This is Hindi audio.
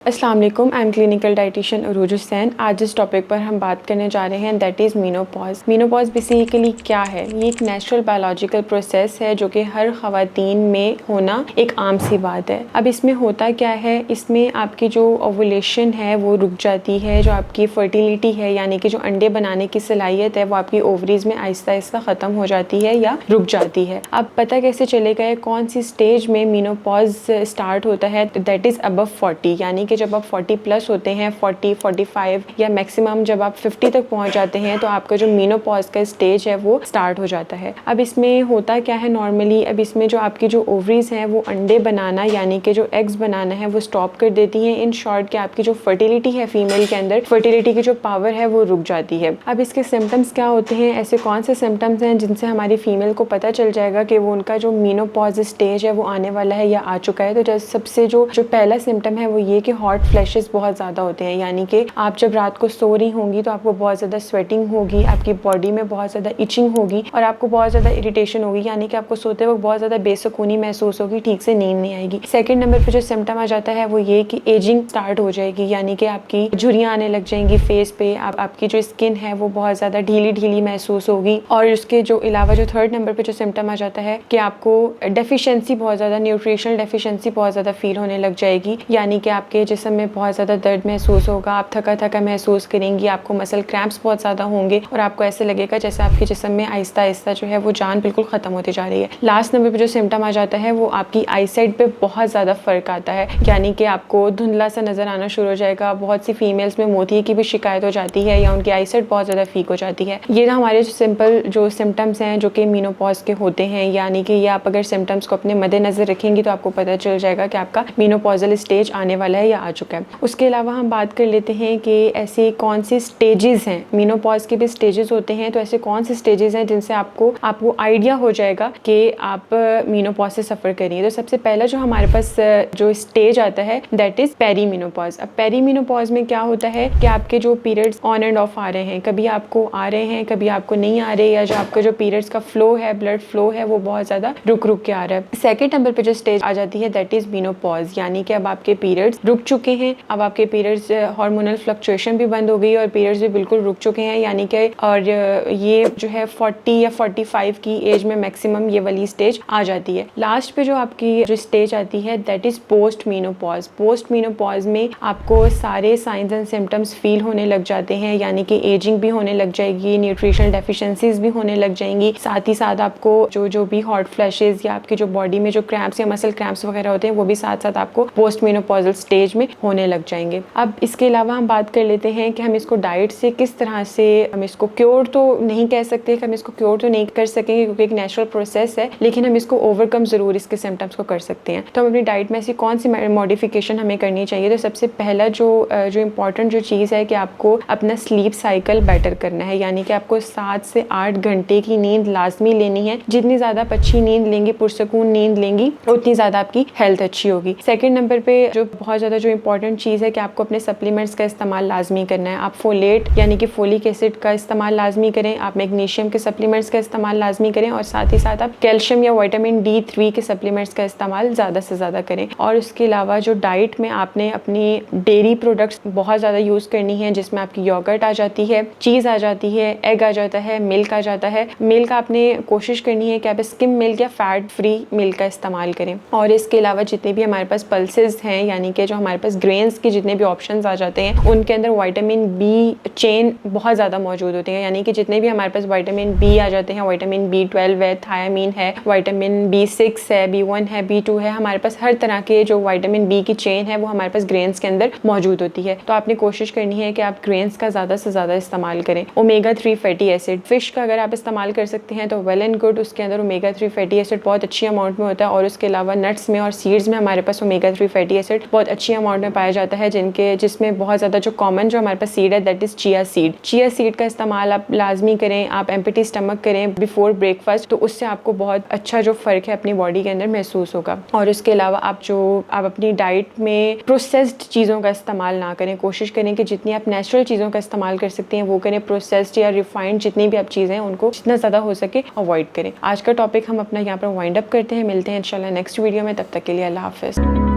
अस्सलाम वालेकुम, आई एम क्लिनिकल डाइटिशियन अरूज हुसैन। आज इस टॉपिक पर हम बात करने जा रहे हैं that is menopause. Menopause basically क्या है? ये एक नेचुरल बायोलॉजिकल प्रोसेस है जो कि हर ख़वातीन में होना एक आम सी बात है। अब इसमें होता क्या है, इसमें आपकी जो ओवुलेशन है वो रुक जाती है, जो आपकी फर्टिलिटी है यानी कि जो अंडे बनाने की सलाहियत है वो आपकी ओवरीज में आहिस्ता आहिस्ता ख़त्म हो जाती है या रुक जाती है। अब पता कैसे चलेगा है कौन सी स्टेज में मीनोपॉज स्टार्ट होता है? दैट इज़ अबव 40, यानी कि जब आप 40 प्लस होते हैं, 40, 45 या मैक्सिमम जब आप 50 तक पहुंच जाते हैं तो आपका जो मीनोपॉज का स्टेज है वो स्टार्ट हो जाता है। अब इसमें होता क्या है नॉर्मली, अब इसमें जो आपकी जो ओवरीज हैं वो अंडे बनाना यानी कि जो एग्स बनाना है वो स्टॉप कर देती हैं। इन शॉर्ट कि आपकी जो फर्टिलिटी है फीमेल के अंदर, फर्टिलिटी की जो पावर है वो रुक जाती है। अब इसके सिम्टम्स क्या होते हैं, ऐसे कौन से सिम्टम्स हैं जिनसे हमारी फीमेल को पता चल जाएगा कि वो उनका जो मीनोपॉज स्टेज है वो आने वाला है या आ चुका है? तो सबसे जो पहला सिम्टम है वो ये कि हॉट फ्लैशेस बहुत ज़्यादा होते हैं, यानी कि आप जब रात को सो रही होंगी तो आपको बहुत ज़्यादा स्वेटिंग होगी, आपकी बॉडी में बहुत ज़्यादा इचिंग होगी और आपको बहुत ज़्यादा इरिटेशन होगी, यानी कि आपको सोते वक्त बहुत ज़्यादा बेसुकूनी महसूस होगी, ठीक से नींद नहीं आएगी। सेकंड नंबर पे जो सिम्टम आ जाता है वो ये कि एजिंग स्टार्ट हो जाएगी, यानी कि आपकी झुर्रियाँ आने लग जाएंगी फेस पे, आपकी जो स्किन है वो बहुत ज़्यादा ढीली ढीली महसूस होगी। और उसके जो अलावा जो थर्ड नंबर पे जो सिम्टम आ जाता है कि आपको डेफिशिएंसी बहुत ज़्यादा, न्यूट्रिशनल डेफिशिएंसी बहुत ज़्यादा फील होने लग जाएगी, यानी कि आपके जिस्म में बहुत ज़्यादा दर्द महसूस होगा, आप थका थका महसूस करेंगी, आपको मसल क्रैम्प्स बहुत ज़्यादा होंगे और आपको ऐसे लगेगा जैसे आपके जिस्म में आहिस्ता आहिस्ता जो है वो जान बिल्कुल ख़त्म होती जा रही है। लास्ट नंबर पे जो सिम्टम आ जाता है वो आपकी आईसाइट पे बहुत ज़्यादा फ़र्क आता है, यानी कि आपको धुंधला सा नज़र आना शुरू हो जाएगा। बहुत सी फीमेल्स में मोतिये की भी शिकायत हो जाती है या उनकी आईसाइट बहुत ज़्यादा फीक हो जाती है। ये हमारे सिंपल जो सिम्टम्स हैं जो कि मीनोपॉज के होते हैं, यानी कि ये आप अगर सिम्टम्स को अपने मद्देनज़र रखेंगी तो आपको पता चल जाएगा कि आपका मीनोपॉजल स्टेज आने वाला है या आ चुका है। उसके अलावा हम बात कर लेते हैं कि ऐसी कौन सी स्टेजेस हैं, मीनोपॉज के भी स्टेजेस होते हैं, तो ऐसे कौन से स्टेजेस हैं जिनसे आपको आइडिया हो जाएगा कि आप मीनोपॉज से सफ़र करिए। तो सबसे पहला जो हमारे पास जो स्टेज आता है दैट इज़ पेरीमीनोपॉज। अब पेरीमीनोपॉज में क्या होता है कि आपके जो पीरियड्स ऑन एंड ऑफ आ रहे हैं, कभी आपको आ रहे हैं कभी आपको नहीं आ रहे, या जो आपका जो पीरियड्स का फ्लो है, ब्लड फ्लो है वो बहुत ज़्यादा रुक रुक के आ रहा है। सेकेंड नंबर पर जो स्टेज आ जाती है दैट इज़ मेनोपॉज, यानी कि अब आपके पीरियड्स रुक चुके हैं, अब आपके पीरियड्स हार्मोनल फ्लक्चुएशन भी बंद हो गई और पीरियड्स भी बिल्कुल रुक चुके हैं, यानी कि और ये जो है 40 या 45 की एज में मैक्सिमम ये वाली स्टेज आ जाती है। लास्ट पे जो आपकी जो स्टेज आती है that is post menopause. Post menopause में आपको सारे साइंस एंड सिम्टम्स फील होने लग जाते हैं, यानी कि एजिंग भी होने लग जाएगी, न्यूट्रिशनल डेफिशिएंसीज भी होने लग जाएंगी, साथ ही साथ आपको जो भी हॉट फ्लैशेस या आपकी जो बॉडी में जो क्रैम्प्स या मसल क्रैम्प्स वगैरह होते हैं वो भी साथ साथ आपको पोस्ट मीनोपॉजल स्टेज में होने लग जाएंगे। अब इसके अलावा हम बात कर लेते हैं कि हम इसको डाइट से किस तरह से, हम इसको क्योर तो नहीं कह सकते, हम इसको क्योर तो नहीं कर सकेंगे क्योंकि एक नेचुरल प्रोसेस है, लेकिन हम इसको ओवरकम ज़रूर इसके सिम्टम्स को कर सकते हैं। तो हम अपनी डाइट में ऐसी कौन सी मॉडिफिकेशन हमें करनी चाहिए? तो सबसे पहला जो इम्पॉर्टेंट जो चीज़ है कि आपको अपना स्लीप साइकिल बेटर करना है, यानी कि आपको 7 से 8 घंटे की नींद लाजमी लेनी है। जितनी ज़्यादा आप अच्छी नींद लेंगी, पुरसकून नींद लेंगी, उतनी ज़्यादा आपकी हेल्थ अच्छी होगी। सेकेंड नंबर पे जो बहुत ज़्यादा जो इंपॉर्टेंट चीज़ है कि आपको अपने सप्लीमेंट्स का इस्तेमाल लाजमी करना है। आप फोलेट यानी कि फोलिक एसिड का इस्तेमाल लाजमी करें, आप मैग्नीशियम के सप्लीमेंट्स का इस्तेमाल लाजमी करें और साथ ही साथ आप कैल्शियम या विटामिन D3 के सप्लीमेंट्स का इस्तेमाल ज़्यादा से ज़्यादा करें। और उसके अलावा जो डाइट में आपने अपनी डेयरी प्रोडक्ट्स बहुत ज़्यादा यूज़ करनी है, जिसमें आपकी योगर्ट आ जाती है, चीज़ आ जाती है, एग आ जाता है, मिल्क आ जाता है। मिल्क आपने कोशिश करनी है कि आप स्किम मिल्क या फैट फ्री मिल्क का इस्तेमाल करें। और इसके अलावा जितने भी हमारे पास पल्सेस हैं, यानी कि जो हमारे पास ग्रेन्स के जितने भी ऑप्शंस आ जाते हैं उनके अंदर विटामिन B चेन बहुत ज़्यादा मौजूद होती है, यानी कि जितने भी हमारे पास विटामिन B आ जाते हैं, विटामिन B12 है, थायामीन है, विटामिन B6 है, B1 है, B2 है, हमारे पास हर तरह के जो विटामिन B की चेन है वो हमारे पास ग्रेन्स के अंदर मौजूद होती है। तो आपने कोशिश करनी है कि आप ग्रेन्स का ज़्यादा से ज़्यादा इस्तेमाल करें। ओमेगा 3 फैटी एसिड, फिश का अगर आप इस्तेमाल कर सकते हैं तो वेल एंड गुड, उसके अंदर ओमेगा 3 फैटी एसिड बहुत अच्छी अमाउंट में होता है। और उसके अलावा नट्स में और सीड्स में हमारे पास ओमेगा 3 फैटी एसिड बहुत अच्छी अमाउंट में पाया जाता है, जिसमें बहुत ज़्यादा जो कॉमन जो हमारे पास सीड है that is chia seed. Chia seed का इस्तेमाल आप लाजमी करें, आप एम्प्टी स्टमक करें बिफोर ब्रेकफास्ट, तो उससे आपको बहुत अच्छा जो फ़र्क है अपनी बॉडी के अंदर महसूस होगा। और उसके अलावा आप अपनी डाइट में प्रोसेस्ड चीज़ों का इस्तेमाल ना करें, कोशिश करें कि जितनी आप नेचुरल चीज़ों का इस्तेमाल कर सकते हैं वो करें। प्रोसेस्ड या रिफाइंड जितनी भी आप चीज़ें हैं उनको जितना ज़्यादा हो सके अवॉइड करें। आज का टॉपिक हम अपना यहाँ पर वाइंड अप करते हैं, मिलते हैं इंशाल्लाह नेक्स्ट वीडियो में, तब तक के लिए अल्लाह हाफ़िज़।